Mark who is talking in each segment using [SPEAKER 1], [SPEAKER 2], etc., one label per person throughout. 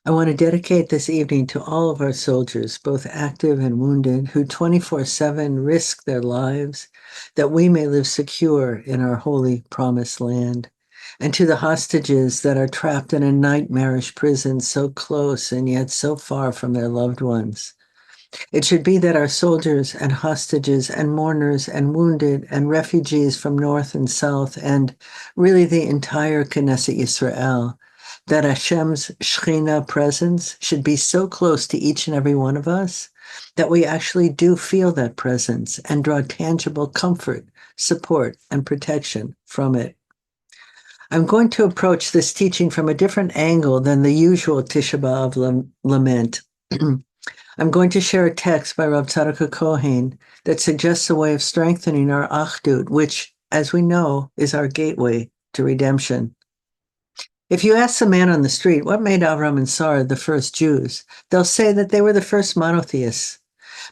[SPEAKER 1] I want to dedicate this evening to all of our soldiers, both active and wounded, who 24/7 risk their lives that we may live secure in our holy promised land, and to the hostages that are trapped in a nightmarish prison so close and yet so far from their loved ones. It should be that our soldiers and hostages and mourners and wounded and refugees from north and south and really the entire Knesset Yisrael, that Hashem's Shekhinah presence should be so close to each and every one of us that we actually do feel that presence and draw tangible comfort, support, and protection from it. I'm going to approach this teaching from a different angle than the usual Tisha B'Av lament. I'm going to share a text by Rav Tzadok Kohen that suggests a way of strengthening our Achdut, which, as we know, is our gateway to redemption. If you ask a man on the street what made Avram and Sarah the first Jews, they'll say that they were the first monotheists.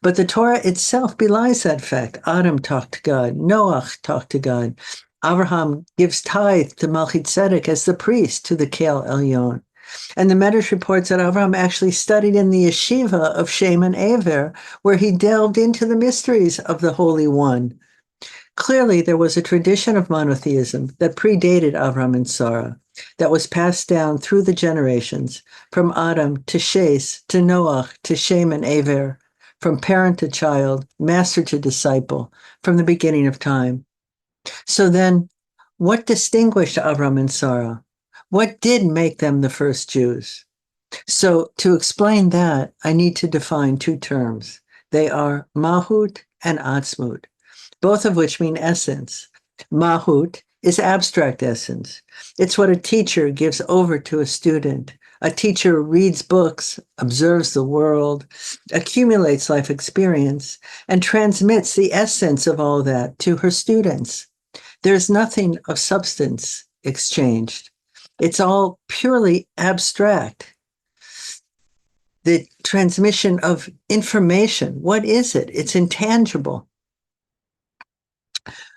[SPEAKER 1] But the Torah itself belies that fact. Adam talked to God. Noach talked to God. Abraham gives tithe to Melchizedek as the priest to the Kel Elyon. And the Medrash reports that Abraham actually studied in the yeshiva of Shem and Aver, where he delved into the mysteries of the Holy One. Clearly, there was a tradition of monotheism that predated Abraham and Sarah, that was passed down through the generations, from Adam to Shes, to Noach, to Shem and Aver, from parent to child, master to disciple, from the beginning of time. So then, what distinguished Abraham and Sarah? What did make them the first Jews? So to explain that, I need to define two terms. They are mahut and atzmut, both of which mean essence. Mahut is abstract essence. It's what a teacher gives over to a student. A teacher reads books, observes the world, accumulates life experience, and transmits the essence of all that to her students. There's nothing of substance exchanged. It's all purely abstract. The transmission of information, what is it? It's intangible.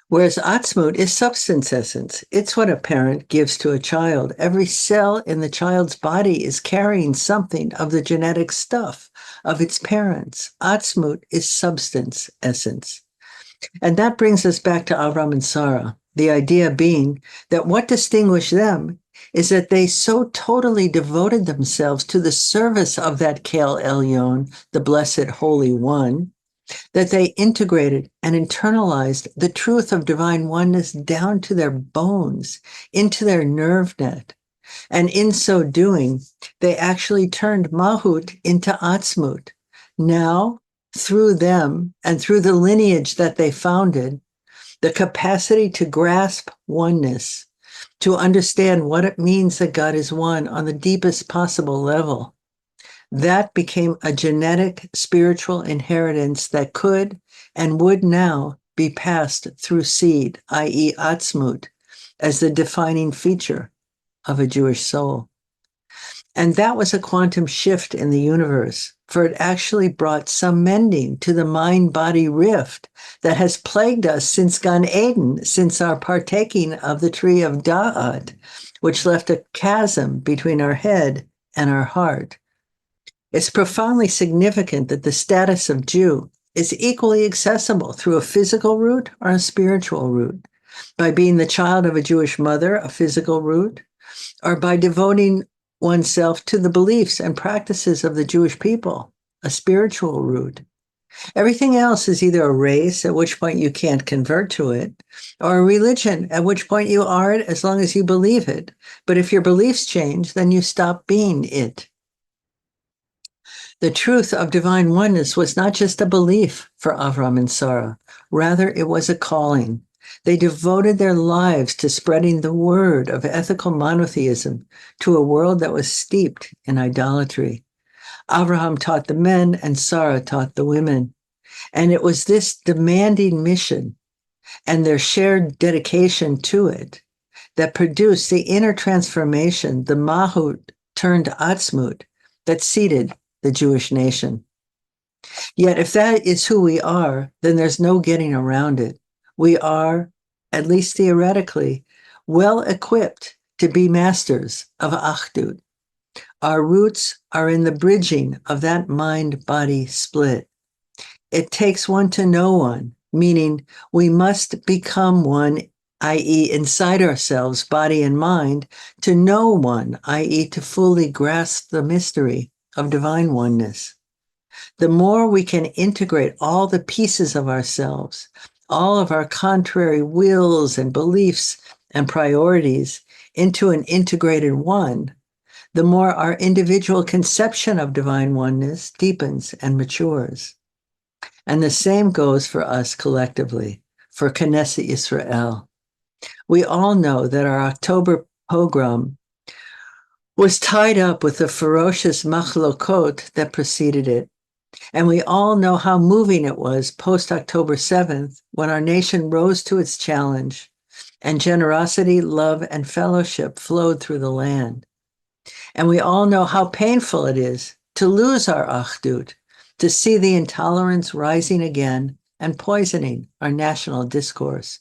[SPEAKER 1] Whereas atzmut is substance essence. It's what a parent gives to a child. Every cell in the child's body is carrying something of the genetic stuff of its parents. Atzmut is substance essence. And that brings us back to Avram and Sarah, the idea being that what distinguished them is that they so totally devoted themselves to the service of that Kel Elyon, the Blessed Holy One, that they integrated and internalized the truth of divine oneness down to their bones, into their nerve net. And in so doing, they actually turned Mahut into Atzmut. Now, through them and through the lineage that they founded, the capacity to grasp oneness, to understand what it means that God is one on the deepest possible level, that became a genetic spiritual inheritance that could and would now be passed through seed, i.e. atzmut, as the defining feature of a Jewish soul. And that was a quantum shift in the universe, for it actually brought some mending to the mind-body rift that has plagued us since Gan Eden, since our partaking of the tree of Da'at, which left a chasm between our head and our heart. It's profoundly significant that the status of Jew is equally accessible through a physical route or a spiritual route, by being the child of a Jewish mother, a physical route, or by devoting oneself to the beliefs and practices of the Jewish people, a spiritual route. Everything else is either a race, at which point you can't convert to it, or a religion, at which point you are it as long as you believe it. But if your beliefs change, then you stop being it. The truth of divine oneness was not just a belief for Avram and Sarah. Rather, it was a calling. They devoted their lives to spreading the word of ethical monotheism to a world that was steeped in idolatry. Abraham taught the men and Sarah taught the women. And it was this demanding mission and their shared dedication to it that produced the inner transformation, the Mahut turned Atzmut, that seeded the Jewish nation. Yet if that is who we are, then there's no getting around it. We are, at least theoretically, well equipped to be masters of Achdut. Our roots are in the bridging of that mind-body split. It takes one to know one, meaning we must become one, i.e., inside ourselves, body and mind, to know one, i.e., to fully grasp the mystery of divine oneness. The more we can integrate all the pieces of ourselves, all of our contrary wills and beliefs and priorities into an integrated one, the more our individual conception of divine oneness deepens and matures. And the same goes for us collectively, for Knesset Yisrael. We all know that our October pogrom was tied up with the ferocious machlokot that preceded it. And we all know how moving it was post-October 7th, when our nation rose to its challenge and generosity, love, and fellowship flowed through the land. And we all know how painful it is to lose our Achdut, to see the intolerance rising again and poisoning our national discourse.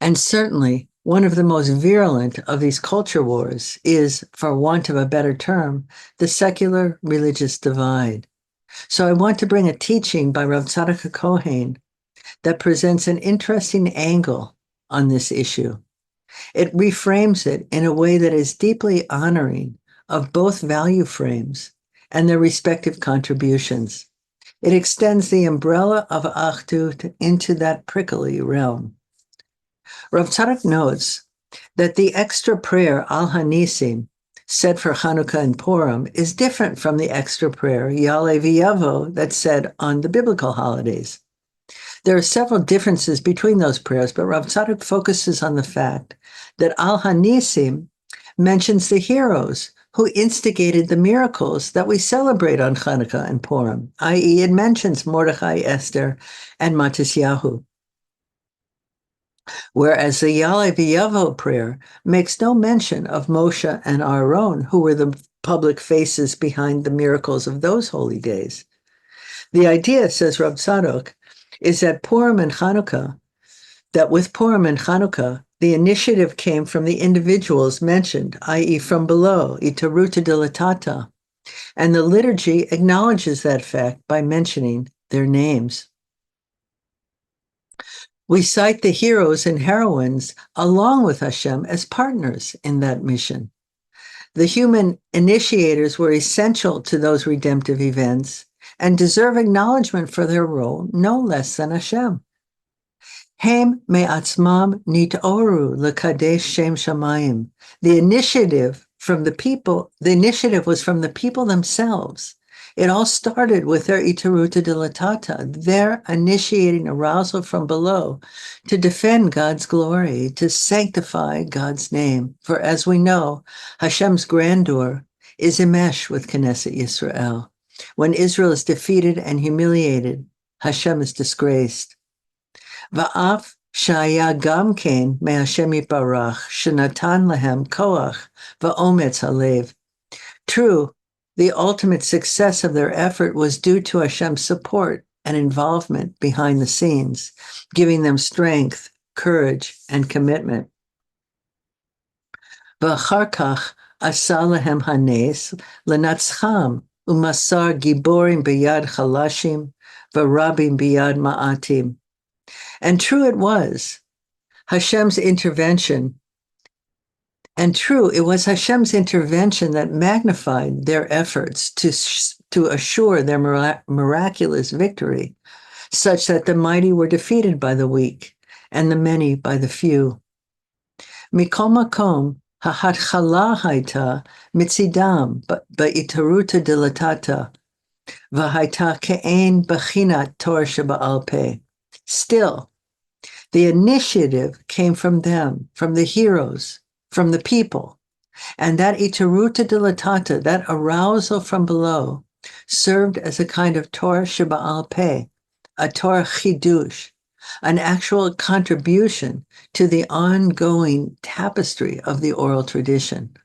[SPEAKER 1] And certainly, one of the most virulent of these culture wars is, for want of a better term, the secular-religious divide. So I want to bring a teaching by Rav Tzadok Kohen that presents an interesting angle on this issue. It reframes it in a way that is deeply honoring of both value frames and their respective contributions. It extends the umbrella of Achdut into that prickly realm. Rav Tzadok notes that the extra prayer Al Hanisim, said for Hanukkah and Purim, is different from the extra prayer Yale V'yavo that's said on the biblical holidays. There are several differences between those prayers, but Rav Tzadok focuses on the fact that Al Hanisim mentions the heroes who instigated the miracles that we celebrate on Hanukkah and Purim, i.e., it mentions Mordechai, Esther, and Matisyahu. Whereas the Yale V'yavo prayer makes no mention of Moshe and Aaron, who were the public faces behind the miracles of those holy days. The idea, says Rav Tzadok, is that with Purim and Chanukah, the initiative came from the individuals mentioned, i.e. from below, itaruta dilatata, and the liturgy acknowledges that fact by mentioning their names. We cite the heroes and heroines along with Hashem as partners in that mission. The human initiators were essential to those redemptive events and deserve acknowledgement for their role no less than Hashem. Hem me'atzmam nitoru lekadesh shem shamayim. The initiative was from the people themselves. It all started with their itaruta dilatata, their initiating arousal from below to defend God's glory, to sanctify God's name. For as we know, Hashem's grandeur is enmeshed with Knesset Yisrael. When Israel is defeated and humiliated, Hashem is disgraced. Va'af shaya gam ken me'Hashem yitbarach shenatan lahem koach va'ometz halev. True, the ultimate success of their effort was due to Hashem's support and involvement behind the scenes, giving them strength, courage, and commitment. V'achar kach asa lahem hanes lenatzcham umasar giborim biyad chalashim v'rabim biyad ma'atim. And true it was Hashem's intervention. And true, it was Hashem's intervention that magnified their efforts to assure their miraculous victory, such that the mighty were defeated by the weak and the many by the few. Mikol makom ha'hatchala haita mitzidam ba'itaruta dilatata v'haita ke'en b'chinat Torah sheba'al peh. Still, the initiative came from them, from the heroes, from the people. And that itaruta dilatata, that arousal from below, served as a kind of Torah sheba'al peh, a Torah chidush, an actual contribution to the ongoing tapestry of the oral tradition.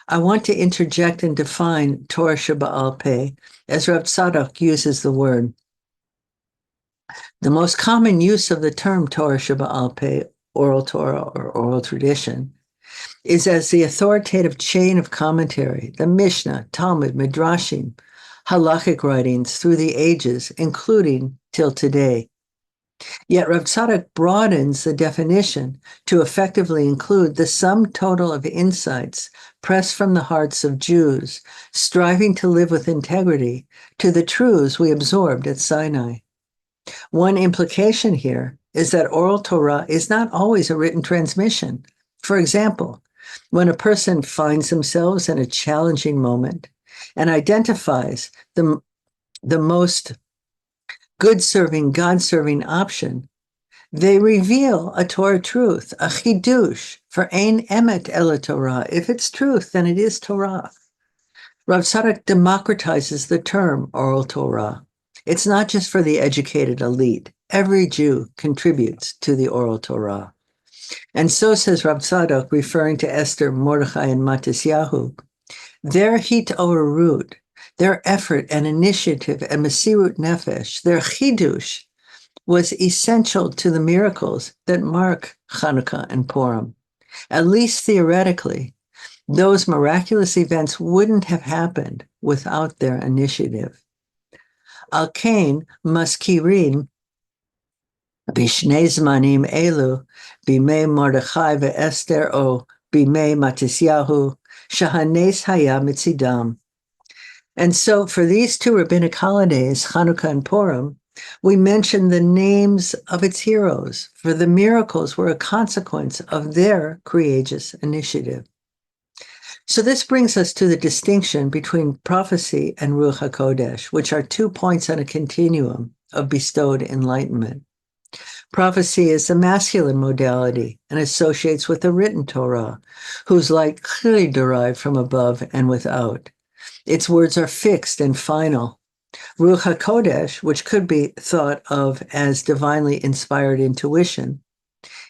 [SPEAKER 1] I want to interject and define Torah sheba'al peh as Rav Tzadok uses the word. The most common use of the term Torah sheba'al peh, oral Torah or oral tradition, is as the authoritative chain of commentary, the Mishnah, Talmud, Midrashim, halachic writings through the ages, including till today. Yet Rav Tzadok broadens the definition to effectively include the sum total of insights pressed from the hearts of Jews, striving to live with integrity, to the truths we absorbed at Sinai. One implication here is that oral Torah is not always a written transmission. For example, when a person finds themselves in a challenging moment and identifies the most good-serving, God-serving option, they reveal a Torah truth, a chidush, for ein emet ela Torah. If it's truth, then it is Torah. Rav Tzadok democratizes the term oral Torah. It's not just for the educated elite. Every Jew contributes to the oral Torah. And so says Rav Tzadok, referring to Esther, Mordechai, and Matisyahu, their hitorut, their effort and initiative and mesirut nefesh, their chidush, was essential to the miracles that mark Hanukkah and Purim. At least theoretically, those miraculous events wouldn't have happened without their initiative. Al kain maskirin b'shnei zmanim elu, b'mei Mordechai ve'Esther o b'mei Matisyahu, shahanes haya mitzidam. And so for these two rabbinic holidays, Hanukkah and Purim, we mention the names of its heroes, for the miracles were a consequence of their courageous initiative. So this brings us to the distinction between prophecy and ruach hakodesh, which are 2 points on a continuum of bestowed enlightenment. Prophecy is the masculine modality and associates with the written Torah, whose light clearly derived from above and without. Its words are fixed and final. Ruach HaKodesh, which could be thought of as divinely inspired intuition,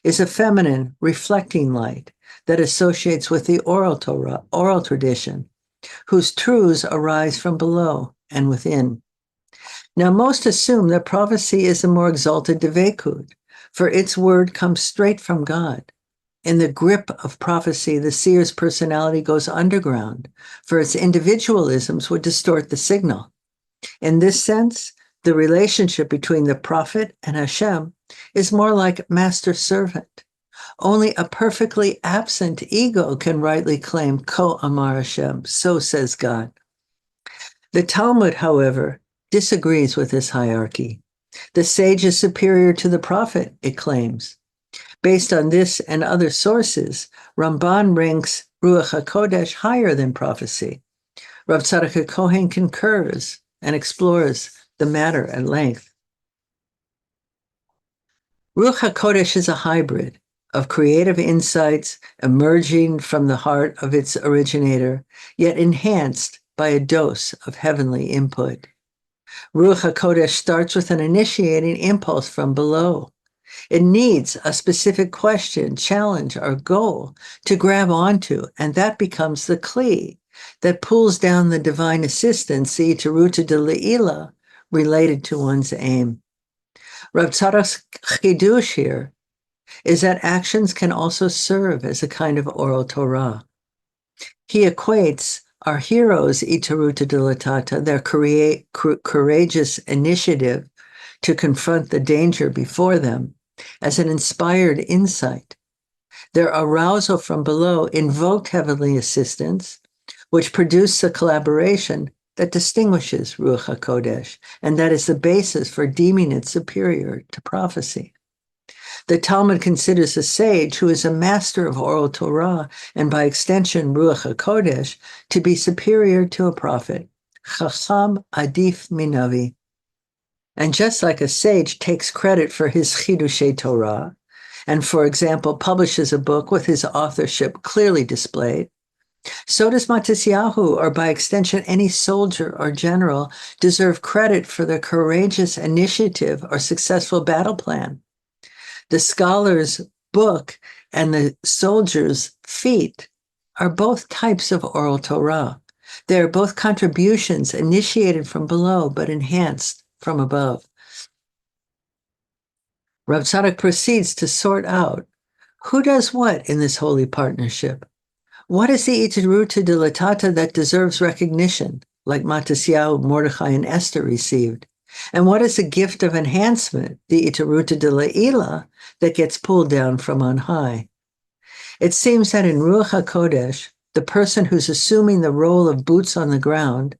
[SPEAKER 1] is a feminine, reflecting light that associates with the oral Torah, oral tradition, whose truths arise from below and within. Now, most assume that prophecy is a more exalted devekut, for its word comes straight from God. In the grip of prophecy, the seer's personality goes underground, for its individualisms would distort the signal. In this sense, the relationship between the prophet and Hashem is more like master-servant. Only a perfectly absent ego can rightly claim Ko Amar Hashem, so says God. The Talmud, however, disagrees with this hierarchy. The sage is superior to the prophet, it claims. Based on this and other sources, Ramban ranks Ruach HaKodesh higher than prophecy. Rav Tzadok HaKohen concurs and explores the matter at length. Ruach HaKodesh is a hybrid of creative insights emerging from the heart of its originator, yet enhanced by a dose of heavenly input. Ruach HaKodesh starts with an initiating impulse from below. It needs a specific question, challenge, or goal to grab onto, and that becomes the kli that pulls down the divine assistance, the iteruta de le'ila, related to one's aim. Rav Tzadok's chidush here is that actions can also serve as a kind of oral Torah. He equates our heroes' iteruta de latata, their courageous initiative to confront the danger before them, as an inspired insight. Their arousal from below invoked heavenly assistance, which produced a collaboration that distinguishes Ruach HaKodesh, and that is the basis for deeming it superior to prophecy. The Talmud considers a sage who is a master of oral Torah, and by extension Ruach HaKodesh, to be superior to a prophet. Chacham adif minavi. And just like a sage takes credit for his chidushei Torah, and for example, publishes a book with his authorship clearly displayed, so does Matisyahu, or by extension any soldier or general, deserve credit for their courageous initiative or successful battle plan. The scholar's book and the soldier's feat are both types of oral Torah. They are both contributions initiated from below but enhanced from above. Rav Tzadok proceeds to sort out who does what in this holy partnership. What is the iteruta dilatata that deserves recognition, like Matisyahu, Mordechai, and Esther received? And what is the gift of enhancement, the iteruta dilaila, that gets pulled down from on high? It seems that in ruach hakodesh, the person who's assuming the role of boots on the ground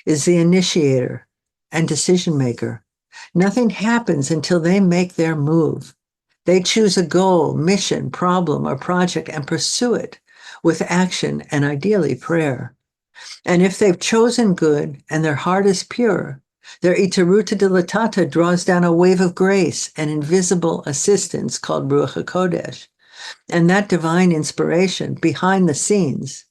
[SPEAKER 1] is the initiator and decision maker. Nothing happens until they make their move. They choose a goal, mission, problem, or project and pursue it with action and ideally prayer. And if they've chosen good and their heart is pure, their iteruta dilatata draws down a wave of grace and invisible assistance called ruach hakodesh. And that divine inspiration behind the scenes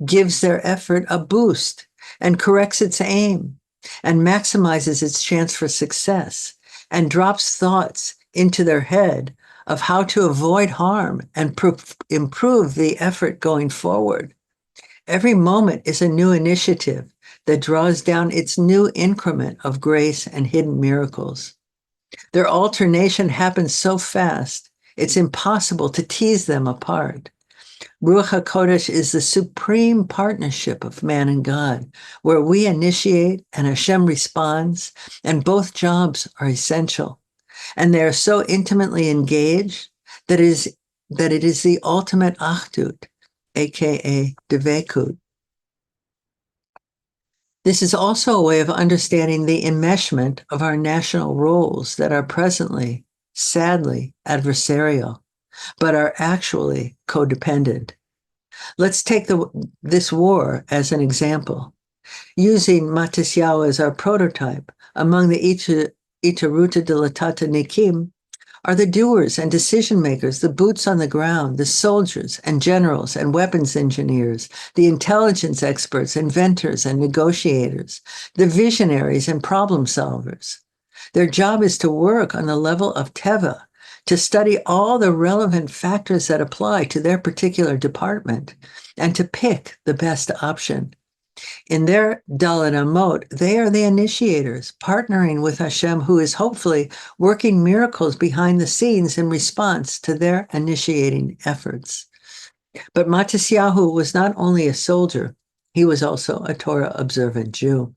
[SPEAKER 1] gives their effort a boost and corrects its aim and maximizes its chance for success and drops thoughts into their head of how to avoid harm and improve the effort going forward. Every moment is a new initiative that draws down its new increment of grace and hidden miracles. Their alternation happens so fast, it's impossible to tease them apart. Ruach HaKodesh is the supreme partnership of man and God, where we initiate and Hashem responds, and both jobs are essential. And they are so intimately engaged that it is the ultimate Achdut, aka Devekut. This is also a way of understanding the enmeshment of our national roles that are presently, sadly, adversarial, but are actually codependent. Let's take this war as an example. Using Matisyahu as our prototype, among the iteruta dilatata nikim are the doers and decision makers, the boots on the ground, the soldiers and generals and weapons engineers, the intelligence experts, inventors and negotiators, the visionaries and problem solvers. Their job is to work on the level of teva, to study all the relevant factors that apply to their particular department, and to pick the best option. In their Dalet Amot, they are the initiators, partnering with Hashem, who is hopefully working miracles behind the scenes in response to their initiating efforts. But Matisyahu was not only a soldier, he was also a Torah-observant Jew.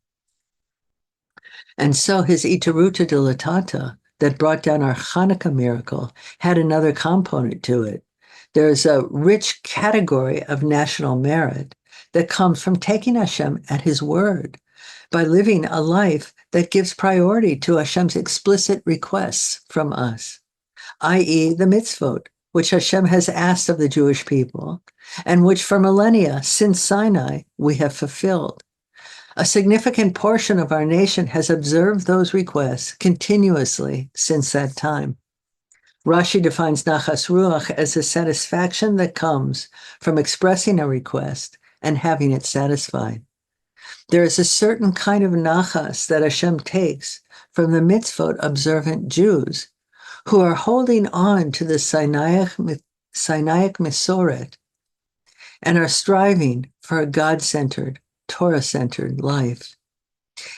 [SPEAKER 1] And so his iteruta dilatata that brought down our Hanukkah miracle had another component to it. There's a rich category of national merit that comes from taking Hashem at his word, by living a life that gives priority to Hashem's explicit requests from us, i.e. the mitzvot, which Hashem has asked of the Jewish people, and which for millennia since Sinai we have fulfilled. A significant portion of our nation has observed those requests continuously since that time. Rashi defines nachas ruach as the satisfaction that comes from expressing a request and having it satisfied. There is a certain kind of nachas that Hashem takes from the mitzvot observant Jews who are holding on to the Sinaic Mesoret and are striving for a God-centered, Torah-centered life.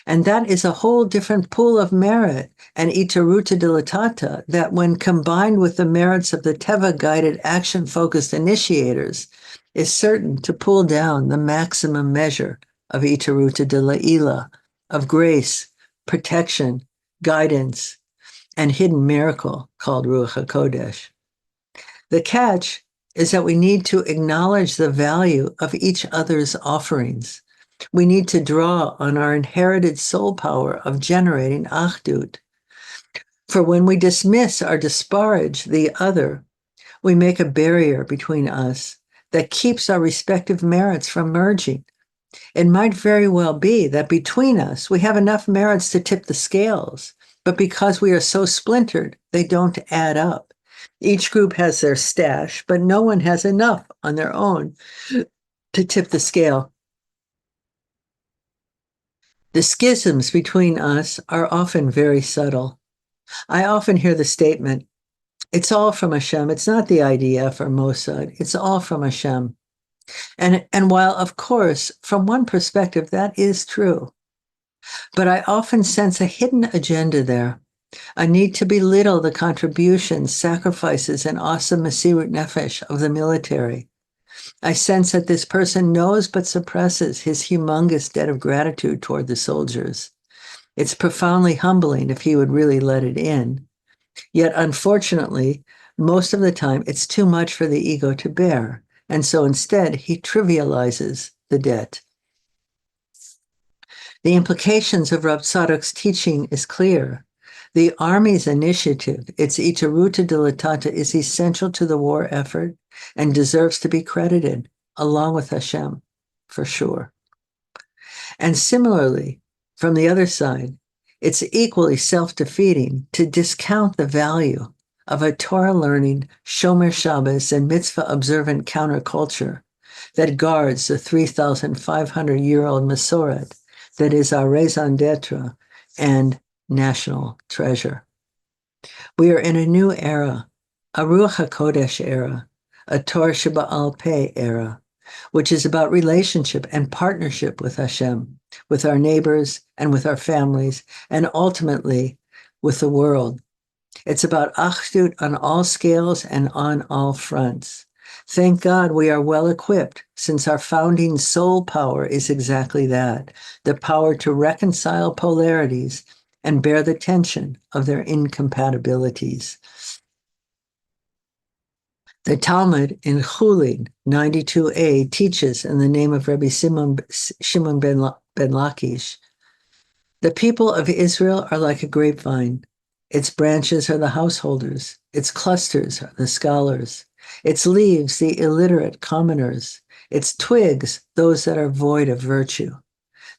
[SPEAKER 1] And that is a whole different pool of merit and iteruta dilatata that, when combined with the merits of the Teva-guided, action-focused initiators, is certain to pull down the maximum measure of iteruta dilaila, of grace, protection, guidance, and hidden miracle called ruach hakodesh. The catch is that we need to acknowledge the value of each other's offerings. We need to draw on our inherited soul power of generating Achdut. For when we dismiss or disparage the other, we make a barrier between us that keeps our respective merits from merging. It might very well be that between us, we have enough merits to tip the scales, but because we are so splintered, they don't add up. Each group has their stash, but no one has enough on their own to tip the scale. The schisms between us are often very subtle. I often hear the statement, it's all from Hashem. It's not the IDF or Mossad. It's all from Hashem. And while, of course, from one perspective, that is true, but I often sense a hidden agenda there, a need to belittle the contributions, sacrifices, and awesome Mesirut Nefesh of the military. I sense that this person knows but suppresses his humongous debt of gratitude toward the soldiers. It's profoundly humbling if he would really let it in. Yet, unfortunately, most of the time it's too much for the ego to bear, and so instead he trivializes the debt. The implications of Rav Tzadok's teaching is clear. The army's initiative, its iteruta dilatata, is essential to the war effort and deserves to be credited, along with Hashem, for sure. And similarly, from the other side, it's equally self-defeating to discount the value of a Torah-learning, Shomer Shabbos and mitzvah-observant counterculture that guards the 3,500-year-old Masoret that is our raison d'etre and national treasure. We are in a new era, a ruach hakodesh era, a Torah Sheba'al Peh era, which is about relationship and partnership with Hashem, with our neighbors and with our families, and ultimately with the world. It's about Achdut on all scales and on all fronts. Thank God we are well equipped, since our founding soul power is exactly that, the power to reconcile polarities and bear the tension of their incompatibilities. The Talmud in Chulin 92a teaches in the name of Rabbi Shimon ben Lakish, the people of Israel are like a grapevine. Its branches are the householders, its clusters are the scholars, its leaves the illiterate commoners, its twigs those that are void of virtue.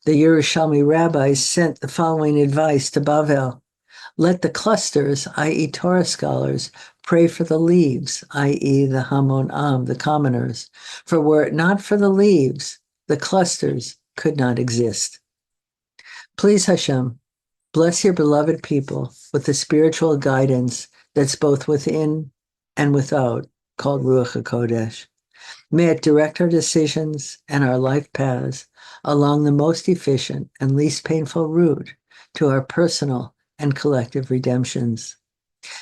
[SPEAKER 1] The Yerushalmi rabbis sent the following advice to Bavel: let the clusters, i.e. Torah scholars, pray for the leaves, i.e. the Hamon Am, the commoners, for were it not for the leaves, the clusters could not exist. Please, Hashem, bless your beloved people with the spiritual guidance that's both within and without, called Ruach HaKodesh. May it direct our decisions and our life paths along the most efficient and least painful route to our personal and collective redemptions.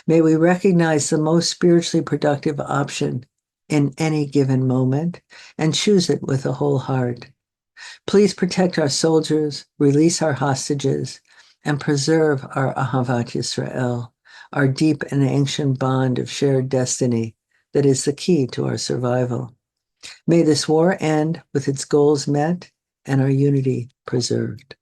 [SPEAKER 1] May we recognize the most spiritually productive option in any given moment and choose it with a whole heart. Please protect our soldiers, release our hostages, and preserve our Ahavat Yisrael, our deep and ancient bond of shared destiny that is the key to our survival. May this war end with its goals met and our unity preserved.